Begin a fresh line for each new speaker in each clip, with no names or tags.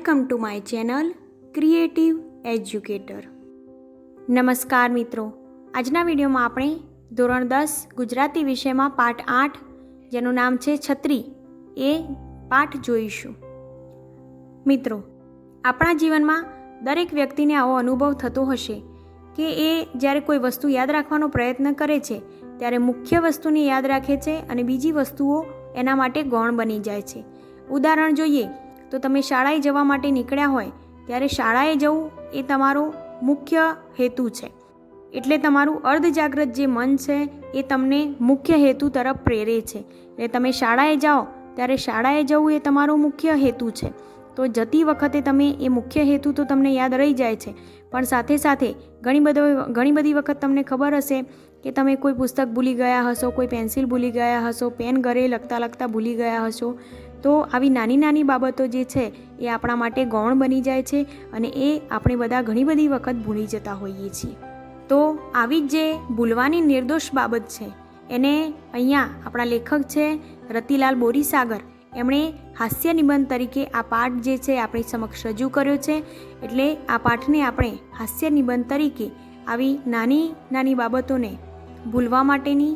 Welcome to my channel creative educator. નમસ્કાર મિત્રો, આજના વિડીયોમાં આપણે ધોરણ 10 ગુજરાતી વિષયમાં પાઠ 8 જેનું નામ છે છત્રી એ પાઠ જોઈશું. મિત્રો, આપણા જીવનમાં દરેક વ્યક્તિને આવો અનુભવ થતો હશે કે એ જ્યારે કોઈ વસ્તુ યાદ રાખવાનો પ્રયત્ન કરે છે ત્યારે મુખ્ય વસ્તુને યાદ રાખે છે અને બીજી વસ્તુઓ એના માટે ગૌણ બની જાય છે. ઉદાહરણ જોઈએ તો તમે શાળાએ જવા માટે નીકળ્યા હોય ત્યારે શાળાએ જવું એ તમારો મુખ્ય હેતુ છે, એટલે તમારું અર્ધજાગ્રત જે મન છે એ તમને મુખ્ય હેતુ તરફ પ્રેરે છે. એટલે તમે શાળાએ જાઓ ત્યારે શાળાએ જવું એ તમારો મુખ્ય હેતુ છે. તો જતી વખતે તમે એ મુખ્ય હેતુ તો તમને યાદ રહી જાય છે, પણ સાથે સાથે ઘણી બધી વખત તમને ખબર હશે કે તમે કોઈ પુસ્તક ભૂલી ગયા હશો, કોઈ પેન્સિલ ભૂલી ગયા હશો, પેન ઘરે લખતા લખતા ભૂલી ગયા હશો. તો આવી નાની નાની બાબતો જે છે એ આપણા માટે ગૌણ બની જાય છે અને એ આપણે બધા ઘણી બધી વખત ભૂલી જતા હોઈએ છીએ. તો આવી જ જે ભૂલવાની નિર્દોષ બાબત છે એને અહીંયા આપણા લેખક છે રતિલાલ બોરીસાગર, એમણે હાસ્ય નિબંધ તરીકે આ પાઠ જે છે આપણી સમક્ષ રજૂ કર્યો છે. એટલે આ પાઠને આપણે હાસ્ય નિબંધ તરીકે આવી નાની નાની બાબતોને ભૂલવા માટેની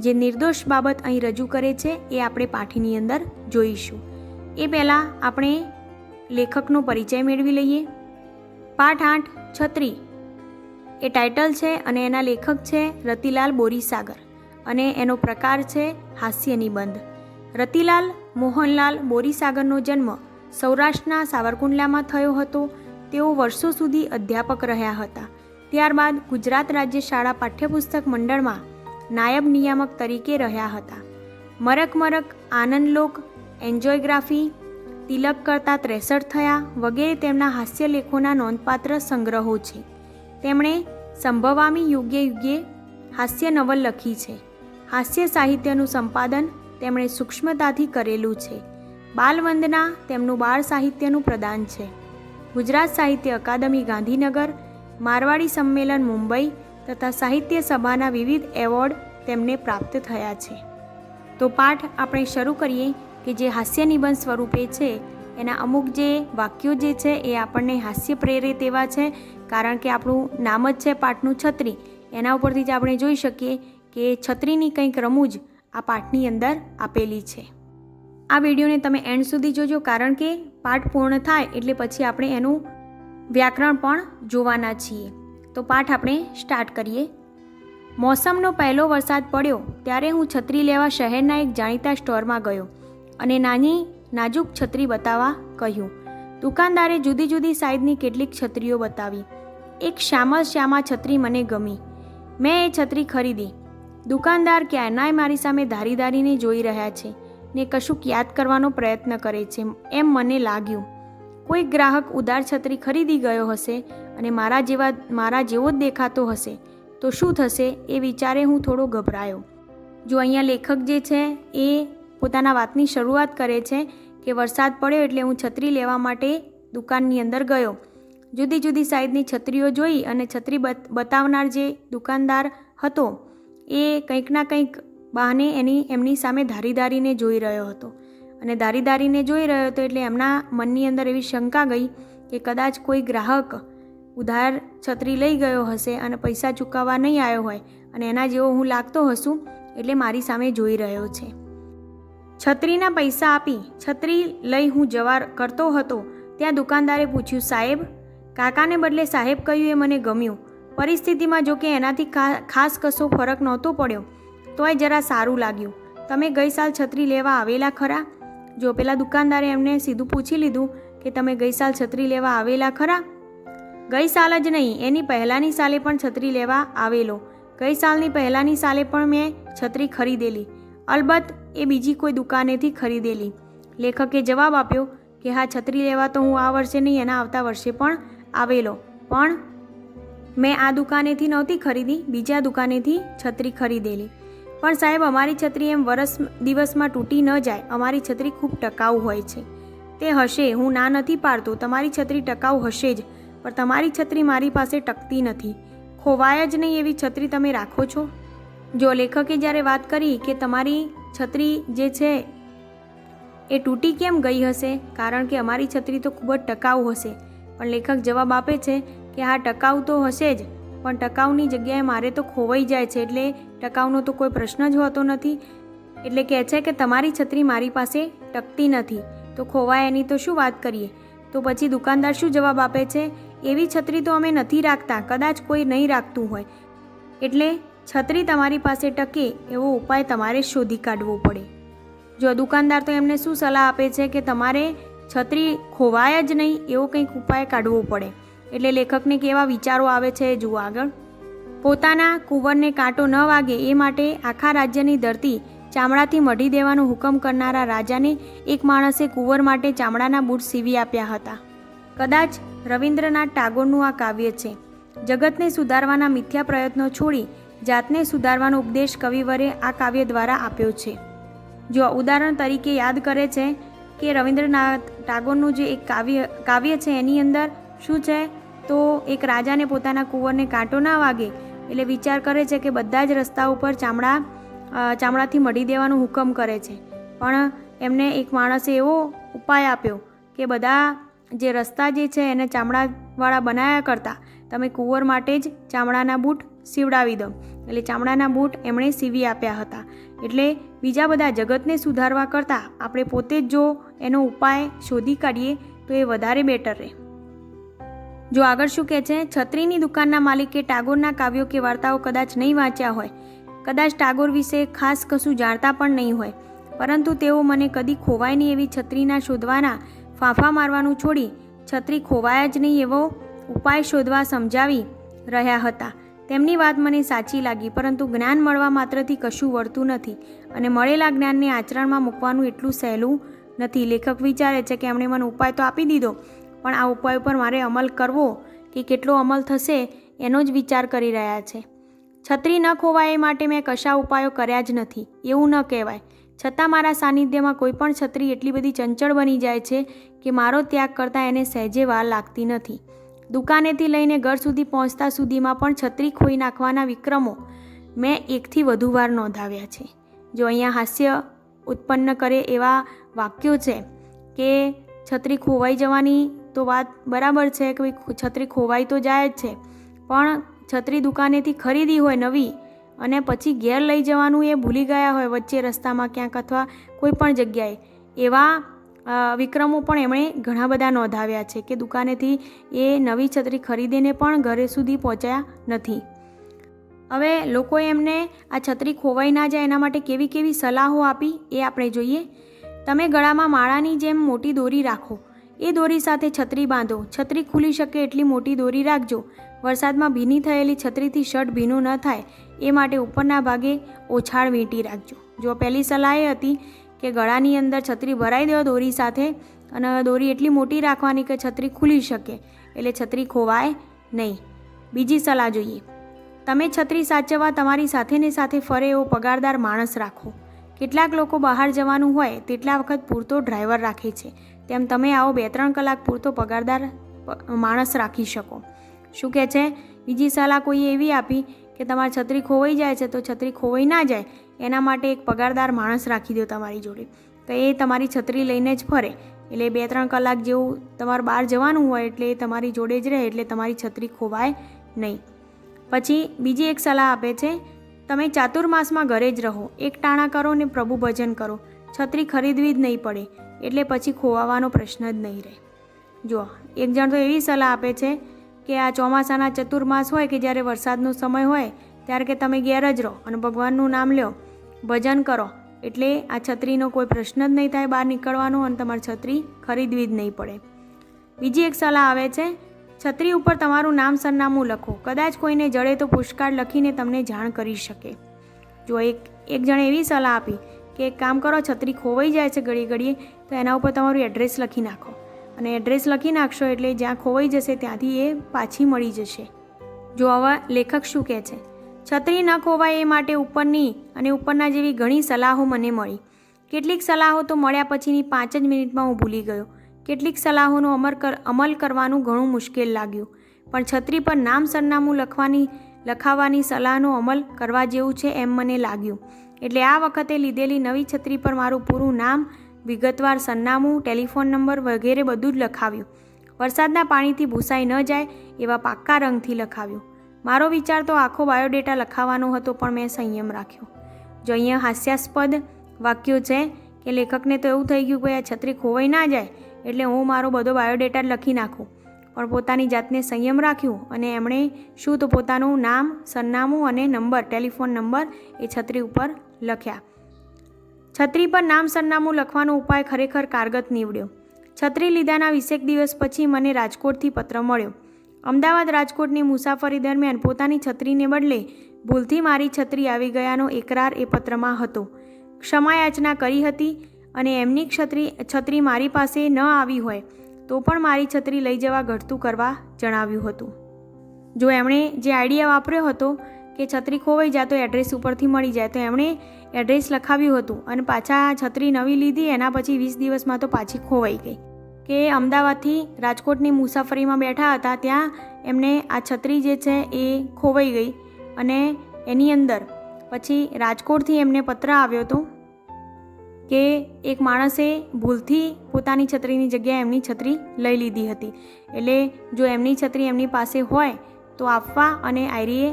જે નિર્દોષ બાબત અહીં રજૂ કરે છે એ આપણે પાઠની અંદર જોઈશું. એ પહેલાં આપણે લેખકનો પરિચય મેળવી લઈએ. પાઠ 8 છત્રી એ ટાઇટલ છે અને એના લેખક છે રતિલાલ બોરીસાગર અને એનો પ્રકાર છે હાસ્ય નિબંધ. રતિલાલ મોહનલાલ બોરીસાગરનો જન્મ સૌરાષ્ટ્રના સાવરકુંડલામાં થયો હતો. તેઓ વર્ષો સુધી અધ્યાપક રહ્યા હતા. ત્યારબાદ ગુજરાત રાજ્ય શાળા પાઠ્યપુસ્તક મંડળમાં નાયબ નિયામક તરીકે રહ્યા હતા. મરક મરક, આનંદલોક, એન્જોયગ્રાફી, તિલક કરતા 63 થયા વગેરે તેમના હાસ્ય લેખોના નોંધપાત્ર સંગ્રહો છે. તેમણે સંભવામી યુગે યુગે હાસ્ય નવલ લખી છે. હાસ્ય સાહિત્યનું સંપાદન તેમણે સૂક્ષ્મતાથી કરેલું છે. બાલવંદના તેમનું બાળ સાહિત્યનું પ્રદાન છે. ગુજરાત સાહિત્ય અકાદમી ગાંધીનગર, મારવાડી સંમેલન મુંબઈ તથા સાહિત્ય સભાના વિવિધ એવોર્ડ તેમને પ્રાપ્ત થયા છે. તો પાઠ આપણે શરૂ કરીએ કે જે હાસ્ય નિબંધ સ્વરૂપે છે એના અમુક જે વાક્યો જે છે એ આપણને હાસ્ય પ્રેરિત એવા છે, કારણ કે આપણું નામ જ છે પાઠનું છત્રી. એના ઉપરથી જ આપણે જોઈ શકીએ કે છત્રીની કંઈક રમૂજ આ પાઠની અંદર આપેલી છે. આ વિડીયોને તમે એન્ડ સુધી જોજો, કારણ કે પાઠ પૂર્ણ થાય એટલે પછી આપણે એનું વ્યાકરણ પણ જોવાના છીએ. તો પાઠ આપણે સ્ટાર્ટ કરીએ. મોસમનો પહેલો વરસાદ પડ્યો ત્યારે હું છત્રી લેવા શહેરના એક જાણીતા સ્ટોરમાં ગયો અને નાની નાજુક છત્રી બતાવવા કહ્યું. દુકાનદારે જુદી જુદી સાઇઝની કેટલીક છત્રીઓ બતાવી. એક શ્યામા છત્રી મને ગમી. મેં એ છત્રી ખરીદી. દુકાનદાર ક્યારનાય મારી સામે ધારીને જોઈ રહ્યા છે ને કશુંક યાદ કરવાનો પ્રયત્ન કરે છે એમ મને લાગ્યું. કોઈ ગ્રાહક ઉદાર છત્રી ખરીદી ગયો હશે અને મારા જેવો જ દેખાતો હશે તો શું થશે એ વિચારે હું થોડો ગભરાયો. જો અહીંયા લેખક જે છે એ પોતાના વાતની શરૂઆત કરે છે કે વરસાદ પડ્યો એટલે હું છત્રી લેવા માટે દુકાનની અંદર ગયો. જુદી જુદી સાઇઝની છત્રીઓ જોઈ અને છત્રી બતાવનાર જે દુકાનદાર હતો એ કંઈક ના કંઈક બહાને એમની સામે ધારીને જોઈ રહ્યો હતો અને ધારીને જોઈ રહ્યો હતો એટલે એમના મનની અંદર એવી શંકા ગઈ કે કદાચ કોઈ ગ્રાહક ઉધાર છત્રી લઈ ગયો હશે અને પૈસા ચૂકવવા નહીં આવ્યો હોય અને એના જેવો હું લાગતો હશું એટલે મારી સામે જોઈ રહ્યો છે. છત્રીના પૈસા આપી છત્રી લઈ હું જવા કરતો હતો ત્યાં દુકાનદારે પૂછ્યું, સાહેબ? કાકાને બદલે સાહેબ કહ્યું એ મને ગમ્યું. પરિસ્થિતિમાં જોકે એનાથી ખાસ કશો ફરક નહોતો પડ્યો, તોય જરા સારું લાગ્યું. તમે ગઈ સાલ છત્રી લેવા આવેલા ખરા? જો પેલા દુકાનદારે એમને સીધું પૂછી લીધું કે તમે ગઈ સાલ છત્રી લેવા આવેલા ખરા? ગઈ સાલ જ નહીં, એની પહેલાંની સાલે પણ છત્રી લેવા આવેલો. ગઈ સાલની પહેલાંની સાલે પણ મેં છત્રી ખરીદેલી. અલબત્ત એ બીજી કોઈ દુકાનેથી ખરીદેલી. લેખકે જવાબ આપ્યો કે હા, છત્રી લેવા તો હું આ વર્ષે નહીં એના આવતા વર્ષે પણ આવેલો, પણ મેં આ દુકાનેથી નહોતી ખરીદી, બીજા દુકાનેથી છત્રી ખરીદેલી. પણ સાહેબ, અમારી છત્રી એમ દિવસમાં તૂટી ન જાય. અમારી છત્રી ખૂબ ટકાઉ હોય છે. તે હશે, હું ના નથી પાડતો, તમારી છત્રી ટકાઉ હશે જ, પણ તમારી છત્રી મારી પાસે ટકતી નથી. ખોવાય જ નહીં એવી છત્રી તમે રાખો છો? જો લેખકે જ્યારે વાત કરી કે તમારી છત્રી જે છે એ તૂટી કેમ ગઈ હશે? કારણ કે અમારી છત્રી તો ખૂબ જ ટકાઉ હશે. પણ લેખક જવાબ આપે છે કે હા, ટકાઉ તો હશે જ, પણ ટકાઉની જગ્યાએ મારે તો ખોવાઈ જાય છે, એટલે ટકાઉનો તો કોઈ પ્રશ્ન જ હોતો નથી. એટલે કહે છે કે તમારી છત્રી મારી પાસે ટકતી નથી, તો ખોવાય એની તો શું વાત કરીએ. તો પછી દુકાનદાર શું જવાબ આપે છે? એવી છત્રી તો અમે નથી રાખતા, કદાચ કોઈ નહીં રાખતું હોય. એટલે છત્રી તમારી પાસે ટકે એવો ઉપાય તમારે શોધી કાઢવો પડે. જો દુકાનદાર તો એમને શું સલાહ આપે છે કે તમારે છત્રી ખોવાય જ નહીં એવો કંઈક ઉપાય કાઢવો પડે. એટલે લેખકને કેવા વિચારો આવે છે જુઓ આગળ. પોતાના કુંવરને કાંટો ન વાગે એ માટે આખા રાજ્યની ધરતી ચામડાથી મઢી દેવાનો હુકમ કરનારા રાજાને એક માણસે કુંવર માટે ચામડાના બૂટ સીવી આપ્યા હતા. કદાચ રવિન્દ્રનાથ ટાગોરનું આ કાવ્ય છે. જગતને સુધારવાના મિથ્યા પ્રયત્નો છોડી જાતને સુધારવાનો ઉપદેશ કવિવરે આ કાવ્ય દ્વારા આપ્યો છે. જો ઉદાહરણ તરીકે યાદ કરે છે કે રવિન્દ્રનાથ ટાગોરનું જે એક કાવ્ય છે એની અંદર શું છે, તો એક રાજાને પોતાના કુંવરને કાંટો ના વાગે એટલે વિચાર કરે છે કે બધા જ રસ્તા ઉપર ચામડાથી મઢી દેવાનો હુકમ કરે છે. પણ એમને એક માણસે એવો ઉપાય આપ્યો કે બધા જે રસ્તા જે છે એને ચામડાવાળા બનાવ્યા કરતાં તમે કુંવર માટે જ ચામડાના બૂટ સીવડાવી દો. એટલે ચામડાના બૂટ એમણે સીવી આપ્યા હતા. એટલે બીજા બધા જગતને સુધારવા કરતાં આપણે પોતે જ જો એનો ઉપાય શોધી કાઢીએ તો એ વધારે બેટર રહે. જો આગળ શું કહે છે, છત્રીની દુકાનના માલિકે ટાગોરના કાવ્યો કે વાર્તાઓ કદાચ નહીં વાંચ્યા હોય, કદાચ ટાગોર વિશે ખાસ કશું જાણતા પણ નહીં હોય, પરંતુ તેઓ મને કદી ખોવાય નહીં એવી છત્રીના શોધવાના ફાંફા મારવાનું છોડી છત્રી ખોવાય જ નહીં એવો ઉપાય શોધવા સમજાવી રહ્યા હતા. તેમની વાત મને સાચી લાગી, પરંતુ જ્ઞાન મળવા માત્રથી કશું વળતું નથી અને મળેલા જ્ઞાનને આચરણમાં મૂકવાનું એટલું સહેલું નથી. લેખક વિચારે છે કે એમણે મને ઉપાય તો આપી દીધો, પણ આ ઉપાય ઉપર મારે અમલ કરવો કે કેટલો અમલ થશે એનો જ વિચાર કરી રહ્યા છે. છત્રી ન ખોવાય એ માટે મેં કશા ઉપાયો કર્યા જ નથી એવું ન કહેવાય. છતાં મારા સાનિધ્યમાં કોઈ પણ છત્રી એટલી બધી ચંચળ બની જાય છે કે મારો ત્યાગ કરતાં એને સહેજે વાર લાગતી નથી. દુકાનેથી લઈને ઘર સુધી પહોંચતા સુધીમાં પણ છત્રી ખોઈ નાખવાના વિક્રમો મેં એકથી વધુ વાર નોંધાવ્યા છે. જો અહીંયા હાસ્ય ઉત્પન્ન કરે એવા વાક્યો છે કે છત્રી ખોવાઈ જવાની તો વાત બરાબર છે કે છત્રી ખોવાઈ તો જાય જ છે, પણ છત્રી દુકાનેથી ખરીદી હોય નવી અને પછી ઘેર લઈ જવાનું એ ભૂલી ગયા હોય વચ્ચે રસ્તામાં ક્યાંક અથવા કોઈ પણ જગ્યાએ, એવા વિક્રમો પણ એમણે ઘણા બધા નોંધાવ્યા છે કે દુકાનેથી એ નવી છત્રી ખરીદીને પણ ઘરે સુધી પહોંચ્યા નથી. હવે લોકોએ એમને આ છત્રી ખોવાઈ ના જાય એના માટે કેવી કેવી સલાહો આપી એ આપણે જોઈએ. તમે ગળામાં માળાની જેમ મોટી દોરી રાખો, એ દોરી સાથે છત્રી બાંધો. છત્રી ખુલી શકે એટલી મોટી દોરી રાખજો. વરસાદમાં ભીની થયેલી છત્રીથી શર્ટ ભીનું ન થાય એ માટે ઉપરના ભાગે ઓછાળ વીંટી રાખજો. જો પહેલી સલાહ એ હતી કે ગળાની અંદર છત્રી ભરાઈ દો દોરી સાથે, અને દોરી એટલી મોટી રાખવાની કે છત્રી ખુલી શકે એટલે છત્રી ખોવાય નહીં. બીજી સલાહ જોઈએ, તમે છત્રી સાચવવા તમારી સાથે ને સાથે ફરે એવો પગારદાર માણસ રાખો. કેટલાક લોકો બહાર જવાનું હોય તેટલા વખત પૂરતો ડ્રાઈવર રાખે છે, તેમ તમે આવો 2-3 કલાક પૂરતો પગારદાર માણસ રાખી શકો. શું કહે છે? બીજી સલાહ કોઈએ એવી આપી કે તમારી છત્રી ખોવાઈ જાય છે તો છત્રી ખોવાઈ ના જાય એના માટે એક પગારદાર માણસ રાખી દો તમારી જોડે, તો એ તમારી છત્રી લઈને જ ફરે. એટલે 2-3 કલાક જેવું તમારે બહાર જવાનું હોય એટલે એ તમારી જોડે જ રહે, એટલે તમારી છત્રી ખોવાય નહીં. પછી બીજી એક સલાહ આપે છે, તમે ચાતુર્માસમાં ઘરે જ રહો, એક ટાણા કરો ને પ્રભુ ભજન કરો, છત્રી ખરીદવી જ નહીં પડે, એટલે પછી ખોવાવાનો પ્રશ્ન જ નહીં રહે. જો એક જણ તો એવી સલાહ આપે છે કે આ ચોમાસાના ચતુર્માસ હોય કે જ્યારે વરસાદનો સમય હોય ત્યારે કે તમે ઘેર જ રહો અને ભગવાનનું નામ લો, ભજન કરો, એટલે આ છત્રીનો કોઈ પ્રશ્ન જ નહીં થાય બહાર નીકળવાનો અને તમારી છત્રી ખરીદવી જ નહીં પડે. બીજી એક સલાહ આવે છે, છત્રી ઉપર તમારું નામ સરનામું લખો, કદાચ કોઈને જડે તો પુષ્કાળ લખીને તમને જાણ કરી શકે. જો એક જણે એવી સલાહ આપી કે એક કામ કરો, છત્રી ખોવાઈ જાય છે ઘડીએ તો એના ઉપર તમારું એડ્રેસ લખી નાખો, અને એડ્રેસ લખી નાખશો એટલે જ્યાં ખોવાઈ જશે ત્યાંથી એ પાછી મળી જશે. જો આવા લેખક શું કહે છે, છત્રી ન ખોવાય એ માટે ઉપરના જેવી ઘણી સલાહો મને મળી. કેટલીક સલાહો તો મળ્યા પછીની 5 જ મિનિટમાં હું ભૂલી ગયો. કેટલીક સલાહોનો અમલ કરવાનું ઘણું મુશ્કેલ લાગ્યું, પણ છત્રી પર નામ સરનામું લખાવવાની સલાહનો અમલ કરવા જેવું છે એમ મને લાગ્યું. એટલે આ વખતે લીધેલી નવી છત્રી પર મારું પૂરું નામ વિગતવાર સરનામું, ટેલિફોન નંબર વગેરે બધું જ લખાવ્યું. વરસાદના પાણીથી ભૂસાઈ ન જાય એવા પાક્કા રંગથી લખાવ્યું. મારો વિચાર તો આખો બાયોડેટા લખાવવાનો હતો, પણ મેં સંયમ રાખ્યો. જો અહીંયા હાસ્યાસ્પદ વાક્યો છે કે લેખકને તો એવું થઈ ગયું કે આ છત્રી ખોવાઈ ના જાય એટલે હું મારો બધો બાયોડેટા જ લખી નાખું, પણ પોતાની જાતને સંયમ રાખ્યું અને એમણે શું તો પોતાનું નામ, સરનામું અને નંબર, ટેલિફોન નંબર એ છત્રી ઉપર લખ્યા. છત્રી પર નામ સરનામું લખવાનો ઉપાય ખરેખર કારગત નીવડ્યો. છત્રી લીધાના 20 દિવસ પછી મને રાજકોટથી પત્ર મળ્યો. અમદાવાદ રાજકોટની મુસાફરી દરમિયાન પોતાની છત્રીને બદલે ભૂલથી મારી છત્રી આવી ગયાનો એકરાર એ પત્રમાં હતો. ક્ષમાયાચના કરી હતી અને એમની છત્રી મારી પાસે ન આવી હોય તો પણ મારી છત્રી લઈ જવા ઘટતું કરવા જણાવ્યું હતું. જો એમણે જે આઈડિયા વાપર્યો હતો કે છત્રી ખોવાઈ જાય તો એડ્રેસ ઉપરથી મળી જાય, તો એમણે એડ્રેસ લખાવ્યું હતું અને પાછા છત્રી નવી લીધી. એના પછી 20 દિવસમાં તો પાછી ખોવાઈ ગઈ. કે અમદાવાદથી રાજકોટની મુસાફરીમાં બેઠા હતા, ત્યાં એમને આ છત્રી જે છે એ ખોવાઈ ગઈ અને એની અંદર પછી રાજકોટથી એમને પત્ર આવ્યો હતો કે એક માણસે ભૂલથી પોતાની છત્રીની જગ્યાએ એમની છત્રી લઈ લીધી હતી. એટલે જો એમની છત્રી એમની પાસે હોય તો આપવા અને આયરીએ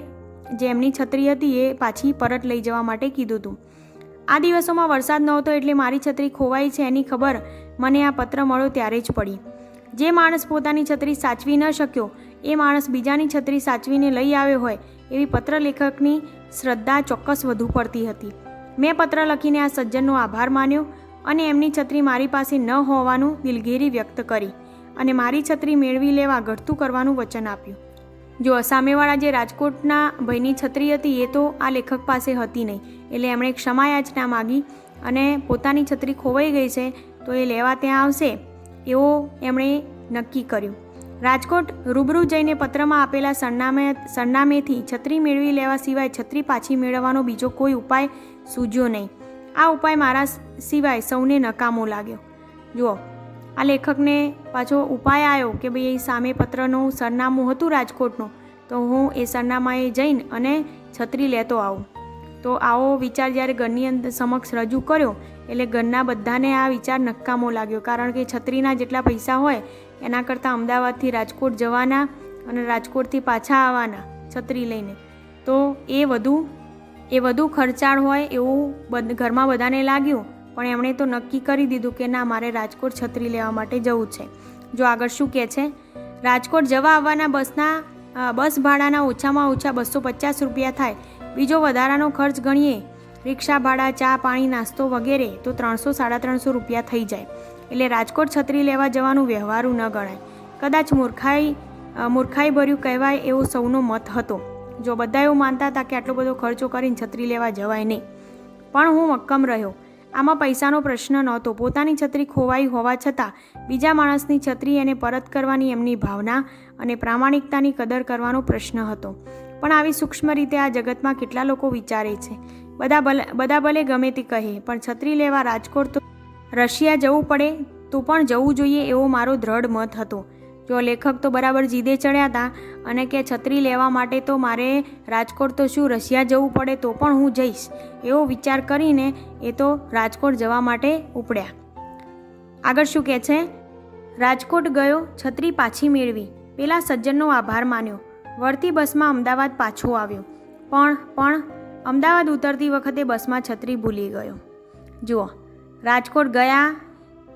જે એમની છત્રી હતી એ પાછી પરત લઈ જવા માટે કીધું હતું. આ દિવસોમાં વરસાદ નહોતો એટલે મારી છત્રી ખોવાઈ છે એની ખબર મને આ પત્ર મળ્યો ત્યારે જ પડી. જે માણસ પોતાની છત્રી સાચવી ન શક્યો એ માણસ બીજાની છત્રી સાચવીને લઈ આવ્યો હોય એવી પત્ર લેખકની શ્રદ્ધા ચોક્કસ વધુ પડતી હતી. મેં પત્ર લખીને આ સજ્જનનો આભાર માન્યો અને એમની છત્રી મારી પાસે ન હોવાનું દિલગીરી વ્યક્ત કરી અને મારી છત્રી મેળવી લેવા ઘટતું કરવાનું વચન આપ્યું. જો સામેવાળા જે રાજકોટના ભાઈની છત્રી હતી એ તો આ લેખક પાસે હતી નહીં, એટલે એમણે ક્ષમાયાચના માગી અને પોતાની છત્રી ખોવાઈ ગઈ છે તો એ લેવા ત્યાં આવશે એવો એમણે નક્કી કર્યું. રાજકોટ રૂબરૂ જઈને પત્રમાં આપેલા સરનામેથી છત્રી મેળવી લેવા સિવાય છત્રી પાછી મેળવવાનો બીજો કોઈ ઉપાય સૂઝ્યો નહીં. આ ઉપાય મારા સિવાય સૌને નકામો લાગ્યો. જુઓ, આ લેખકને પાછો ઉપાય આવ્યો કે ભાઈ સામે પત્રનું સરનામું હતું રાજકોટનું, તો હું એ સરનામાએ જઈને અને છત્રી લેતો આવું. તો આવો વિચાર જ્યારે ઘરની અંદર સમક્ષ રજૂ કર્યો એટલે ઘરના બધાને આ વિચાર નકામો લાગ્યો, કારણ કે છત્રીના જેટલા પૈસા હોય એના કરતાં અમદાવાદથી રાજકોટ જવાના અને રાજકોટથી પાછા આવવાના છત્રી લઈને તો એ વધુ ખર્ચાળ હોય એવું ઘરમાં બધાને લાગ્યું. પણ એમણે તો નક્કી કરી દીધું કે ના, મારે રાજકોટ છત્રી લેવા માટે જવું છે. જો આગળ શું કહે છે, રાજકોટ જવા આવવાના બસ ભાડાના ઓછામાં ઓછા 250 રૂપિયા થાય. બીજો વધારાનો ખર્ચ ગણીએ, રિક્ષા ભાડા, ચા પાણી, નાસ્તો વગેરે તો 300-350 રૂપિયા થઈ જાય. એટલે રાજકોટ છત્રી લેવા જવાનું વ્યવહારું ન ગણાય. કદાચ મૂર્ખાઈ ભર્યું કહેવાય એવો સૌનો મત હતો. જો બધા એવું માનતા હતા કે આટલો બધો ખર્ચો કરીને છત્રી લેવા જવાય નહીં, પણ હું મક્કમ રહ્યો. આમાં પૈસાનો પ્રશ્ન નહોતો. પોતાની છત્રી ખોવાઈ હોવા છતાં બીજા માણસની છત્રી એને પરત કરવાની એમની ભાવના અને પ્રામાણિકતાની કદર કરવાનો પ્રશ્ન હતો. પણ આવી સૂક્ષ્મ રીતે આ જગતમાં કેટલા લોકો વિચારે છે. બધા ભલે ગમે તે કહે, પણ છત્રી લેવા રાજકોટ તો રશિયા જવું પડે તો પણ જવું જોઈએ એવો મારો દ્રઢ મત હતો. જો લેખક તો બરાબર જીદે ચડ્યા હતા અને કે છત્રી લેવા માટે તો મારે રાજકોટ તો શું રશિયા જવું પડે તો પણ હું જઈશ એવો વિચાર કરીને એ તો રાજકોટ જવા માટે ઉપડ્યા. આગળ શું કહે છે, રાજકોટ ગયો, છત્રી પાછી મેળવી, પેલા સજ્જનનો આભાર માન્યો, વળતી બસમાં અમદાવાદ પાછો આવ્યો. પણ અમદાવાદ ઉતરતી વખતે બસમાં છત્રી ભૂલી ગયો. જુઓ, રાજકોટ ગયા,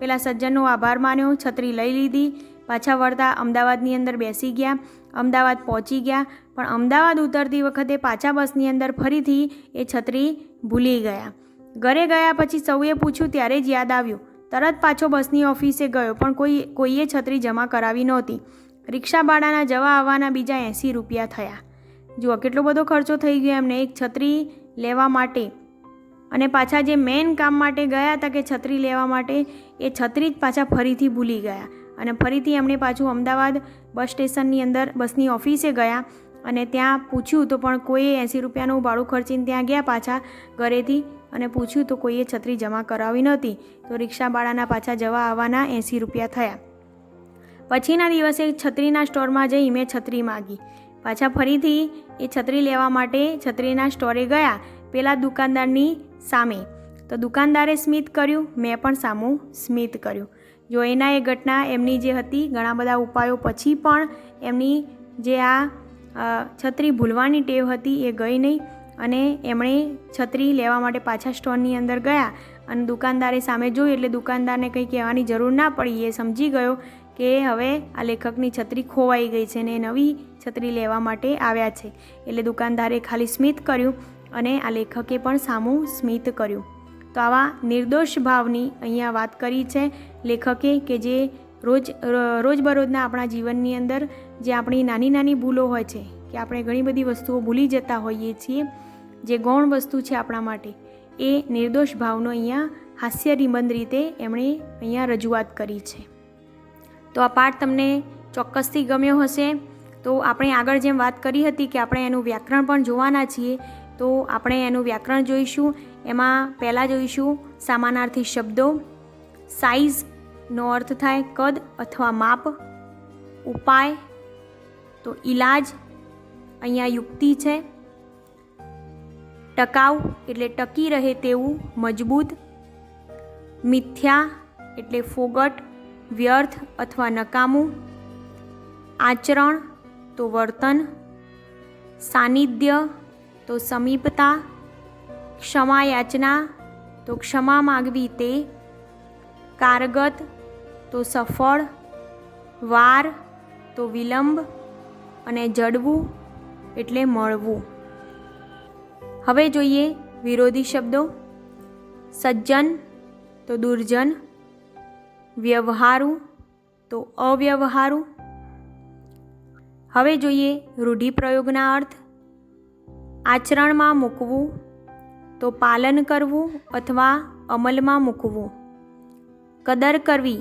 પેલા સજ્જનનો આભાર માન્યો, છત્રી લઈ લીધી, પાછા વળતા અમદાવાદની અંદર બેસી ગયા, અમદાવાદ પહોંચી ગયા, પણ અમદાવાદ ઉતરતી વખતે પાછા બસની અંદર ફરીથી એ છત્રી ભૂલી ગયા. ઘરે ગયા પછી સૌએ પૂછ્યું ત્યારે જ યાદ આવ્યું. તરત પાછો બસની ઓફિસે ગયો, પણ કોઈએ છત્રી જમા કરાવી નહોતી. રિક્ષા ભાડાના જવા આવવાના બીજા 80 રૂપિયા થયા. જુઓ કેટલો બધો ખર્ચો થઈ ગયો એમને એક છત્રી લેવા માટે. અને પાછા જે મેઇન કામ માટે ગયા હતા કે છત્રી લેવા માટે, એ છત્રી જ પાછા ફરીથી ભૂલી ગયા. અને ફરીથી એમણે પાછું અમદાવાદ બસ સ્ટેશનની અંદર બસની ઓફિસે ગયા અને ત્યાં પૂછ્યું તો પણ કોઈએ 80 રૂપિયાનું ભાડું ખર્ચીને ત્યાં ગયા પાછા ઘરેથી અને પૂછ્યું તો કોઈએ છત્રી જમા કરાવી નહોતી. તો રિક્ષા ભાડાના પાછા જવા આવવાના 80 રૂપિયા થયા. પછીના દિવસે છત્રીના સ્ટોરમાં જઈ મેં છત્રી માગી. પાછા ફરીથી એ છત્રી લેવા માટે છત્રીના સ્ટોરે ગયા પેલા દુકાનદારની સામે. તો દુકાનદારે સ્મિત કર્યું, મેં પણ સામું સ્મિત કર્યું. જો એના એ ઘટના એમની જે હતી, ઘણા બધા ઉપાયો પછી પણ એમની જે આ છત્રી ભૂલવાની ટેવ હતી એ ગઈ નહીં અને એમણે છત્રી લેવા માટે પાછા સ્ટોરની અંદર ગયા અને દુકાનદારે સામે જોયું એટલે દુકાનદારને કંઈ કહેવાની જરૂર ના પડી. એ સમજી ગયો કે હવે આ લેખકની છત્રી ખોવાઈ ગઈ છે ને નવી છત્રી લેવા માટે આવ્યા છે. એટલે દુકાનદારે ખાલી સ્મિત કર્યું અને આ લેખકે પણ સામું સ્મિત કર્યું. તો આવા નિર્દોષ ભાવની અહીંયા વાત કરી છે લેખકે કે જે રોજબરોજના આપણા જીવનની અંદર જે આપણી નાની નાની ભૂલો હોય છે કે આપણે ઘણી બધી વસ્તુઓ ભૂલી જતા હોઈએ છીએ, જે ગૌણ વસ્તુ છે આપણા માટે, એ નિર્દોષ ભાવનો અહીંયા હાસ્ય નિબંધ રીતે એમણે અહીંયા રજૂઆત કરી છે. તો આ પાઠ તમને ચોક્કસથી ગમ્યો હશે. તો આપણે આગળ જેમ વાત કરી હતી કે આપણે એનું વ્યાકરણ પણ જોવાના છીએ, તો આપણે એનું વ્યાકરણ જોઈશું. એમાં પહેલાં જોઈશું સમાનાર્થી શબ્દો. સાઇઝનો અર્થ થાય કદ અથવા માપ. ઉપાય તો ઈલાજ, અહીંયા યુક્તિ છે. ટકાઉ એટલે ટકી રહે તેવું, મજબૂત. મિથ્યા એટલે ફોગટ, વ્યર્થ અથવા નકામું. આચરણ તો વર્તન. સાનિધ્ય તો સમીપતા. ક્ષમા યાચના તો ક્ષમા માગવી તે. કારગત તો સફળ. વાર તો વિલંબ અને જડવું એટલે મળવું. હવે જોઈએ વિરોધી શબ્દો. સજ્જન તો દુર્જન. વ્યવહારુ તો અવ્યવહારુ. હવે જોઈએ રૂઢિપ્રયોગના અર્થ. આચરણમાં મૂકવું તો પાલન કરવું અથવા અમલમાં મૂકવું. કદર કરવી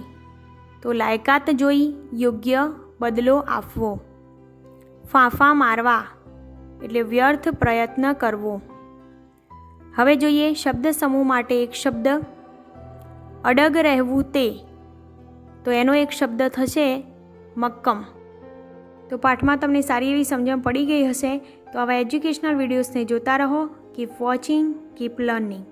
તો લાયકાત જોઈ યોગ્ય બદલો આપવો. ફાંફા મારવા એટલે વ્યર્થ પ્રયત્ન કરવો. હવે જોઈએ શબ્દ સમૂહ માટે એક શબ્દ. અડગ રહેવું તે, તો એનો એક શબ્દ થશે મક્કમ. તો પાઠમાં તમને સારી એવી સમજણ પડી ગઈ હશે. તો આવા એજ્યુકેશનલ વિડીયોઝને જોતા રહો. Keep watching, keep learning.